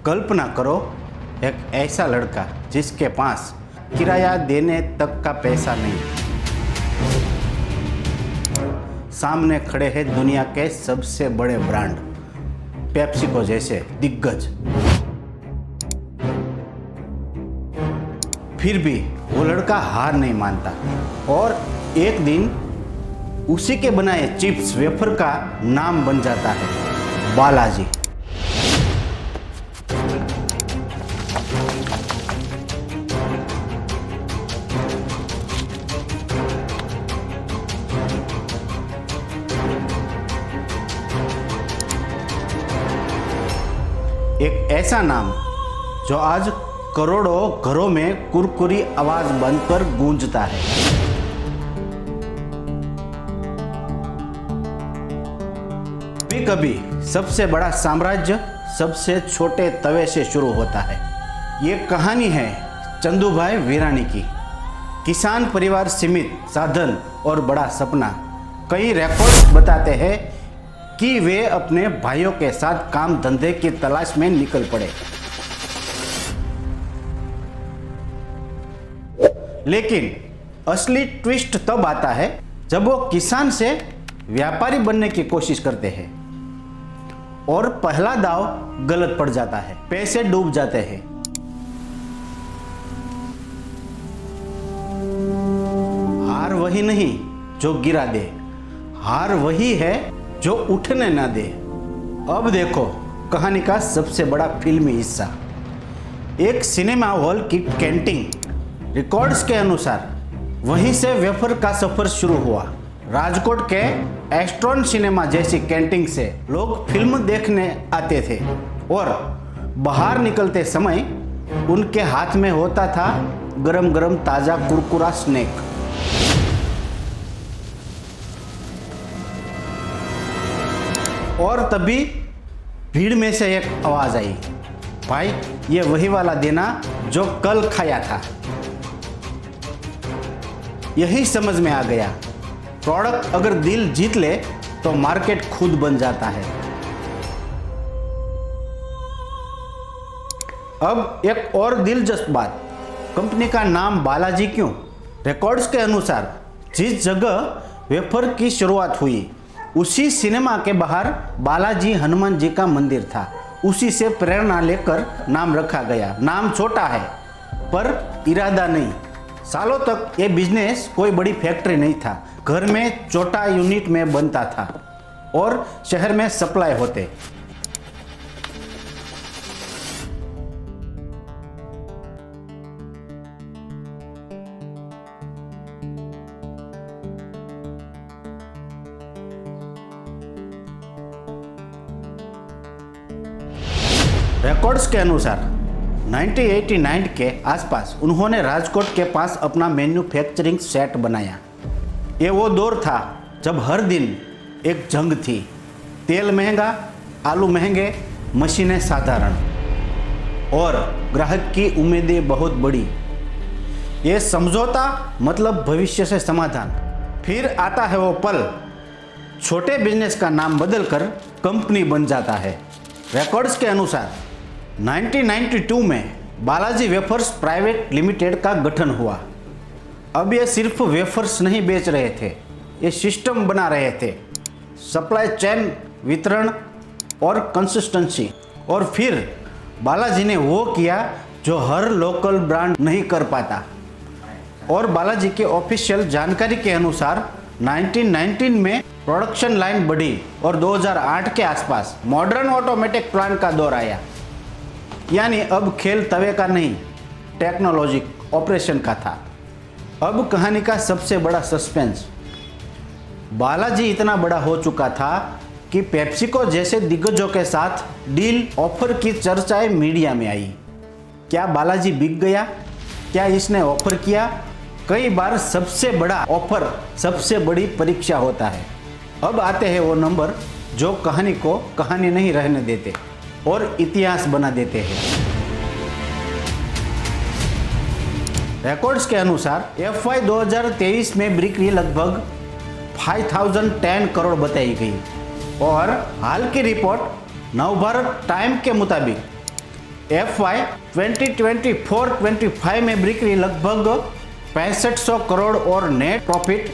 कल्पना करो एक ऐसा लड़का जिसके पास किराया देने तक का पैसा नहीं, सामने खड़े हैं दुनिया के सबसे बड़े ब्रांड पेप्सिको जैसे दिग्गज, फिर भी वो लड़का हार नहीं मानता और एक दिन उसी के बनाए चिप्स वेफर का नाम बन जाता है बालाजी। एक ऐसा नाम जो आज करोड़ों घरों में कुरकुरी आवाज बनकर गूंजता है। कभी कभी सबसे बड़ा साम्राज्य सबसे छोटे तवे से शुरू होता है। ये कहानी है चंदूभाई वीरानी की। किसान परिवार, सीमित साधन और बड़ा सपना। कई रिकॉर्ड्स बताते हैं कि वे अपने भाइयों के साथ काम धंधे की तलाश में निकल पड़े, लेकिन असली ट्विस्ट तब आता है जब वो किसान से व्यापारी बनने की कोशिश करते हैं और पहला दांव गलत पड़ जाता है, पैसे डूब जाते हैं। हार वही नहीं जो गिरा दे, हार वही है जो उठने ना दे। अब देखो कहानी का सबसे बड़ा फिल्मी हिस्सा। एक सिनेमा हॉल की कैंटीन। रिकॉर्ड्स के अनुसार वहीं से वेफर का सफर शुरू हुआ। राजकोट के एस्ट्रॉन सिनेमा जैसी कैंटीन से लोग फिल्म देखने आते थे और बाहर निकलते समय उनके हाथ में होता था गरम गरम ताजा कुरकुरा स्नैक। और तभी भीड़ में से एक आवाज आई, भाई ये वही वाला देना जो कल खाया था। यही समझ में आ गया, प्रोडक्ट अगर दिल जीत ले तो मार्केट खुद बन जाता है। अब एक और दिलचस्प बात, कंपनी का नाम बालाजी क्यों? रिकॉर्ड्स के अनुसार जिस जगह वेफर की शुरुआत हुई उसी सिनेमा के बाहर बालाजी हनुमान जी का मंदिर था। उसी से प्रेरणा लेकर नाम रखा गया। नाम छोटा है पर इरादा नहीं। सालों तक ये बिजनेस कोई बड़ी फैक्ट्री नहीं था, घर में छोटा यूनिट में बनता था और शहर में सप्लाई होते। रिकॉर्ड्स के अनुसार 1989 के आसपास उन्होंने राजकोट के पास अपना मैन्युफैक्चरिंग सेट बनाया। ये वो दौर था जब हर दिन एक जंग थी। तेल महंगा, आलू महंगे, मशीनें साधारण और ग्राहक की उम्मीदें बहुत बड़ी। ये समझौता मतलब भविष्य से समाधान। फिर आता है वो पल, छोटे बिजनेस का नाम बदलकर कंपनी बन जाता है। रिकॉर्ड्स के अनुसार 1992 में बालाजी वेफर्स प्राइवेट लिमिटेड का गठन हुआ। अब ये सिर्फ वेफर्स नहीं बेच रहे थे, ये सिस्टम बना रहे थे, सप्लाई चेन, वितरण और कंसिस्टेंसी। और फिर बालाजी ने वो किया जो हर लोकल ब्रांड नहीं कर पाता। और बालाजी के ऑफिशियल जानकारी के अनुसार 1919 में प्रोडक्शन लाइन बढ़ी और 2008 के आसपास मॉडर्न ऑटोमेटिक प्लांट का दौर आया। यानी अब खेल तवे का नहीं, टेक्नोलॉजी ऑपरेशन का था। अब कहानी का सबसे बड़ा सस्पेंस। बालाजी इतना बड़ा हो चुका था कि पेप्सिको जैसे दिग्गजों के साथ डील ऑफर की चर्चाएं मीडिया में आई। क्या बालाजी बिक गया? क्या इसने ऑफर किया? कई बार सबसे बड़ा ऑफर सबसे बड़ी परीक्षा होता है। अब आते हैं वो नंबर जो कहानी को कहानी नहीं रहने देते और इतिहास बना देते हैं। रिकॉर्ड्स के अनुसार FY 2023 में बिक्री लगभग 5010 करोड़ बताई गई और हाल की रिपोर्ट नवभारत टाइम के मुताबिक FY 2024-25 में बिक्री लगभग 6500 करोड़ और नेट प्रॉफिट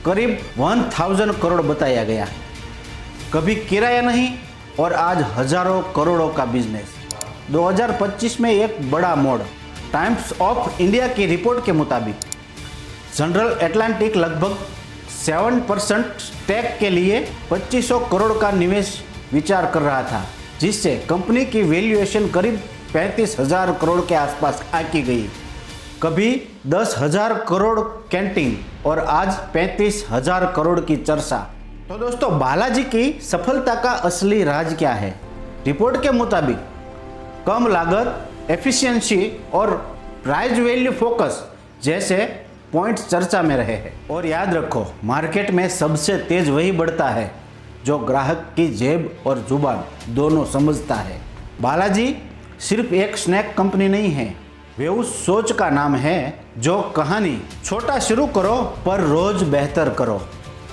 करीब 1000 करोड़ बताया गया। कभी किराया नहीं और आज हजारों करोड़ों का बिजनेस। 2025 में एक बड़ा मोड़। टाइम्स ऑफ इंडिया की रिपोर्ट के मुताबिक जनरल एटलांटिक लगभग 7% स्टेक के लिए 2500 करोड़ का निवेश विचार कर रहा था, जिससे कंपनी की वैल्यूएशन करीब 35,000 करोड़ के आसपास आकी गई। कभी 10,000 करोड़ कैंटीन और आज 35,000 करोड़ की चर्चा। तो दोस्तों, बालाजी की सफलता का असली राज क्या है? रिपोर्ट के मुताबिक कम लागत, एफिशिएंसी और प्राइस वैल्यू फोकस जैसे पॉइंट्स चर्चा में रहे हैं। और याद रखो, मार्केट में सबसे तेज वही बढ़ता है जो ग्राहक की जेब और जुबान दोनों समझता है। बालाजी सिर्फ एक स्नैक कंपनी नहीं है, वे उस सोच का नाम है जो कहानी छोटा शुरू करो पर रोज बेहतर करो।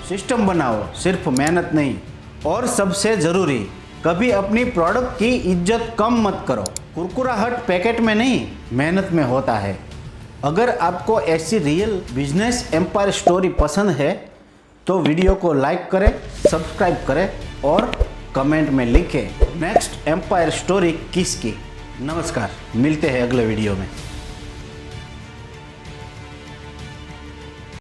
सिस्टम बनाओ, सिर्फ मेहनत नहीं। और सबसे ज़रूरी, कभी अपनी प्रोडक्ट की इज्जत कम मत करो। कुरकुराहट पैकेट में नहीं, मेहनत में होता है। अगर आपको ऐसी रियल बिजनेस एम्पायर स्टोरी पसंद है तो वीडियो को लाइक करें, सब्सक्राइब करें और कमेंट में लिखें नेक्स्ट एम्पायर स्टोरी किसकी। नमस्कार, मिलते हैं अगले वीडियो में।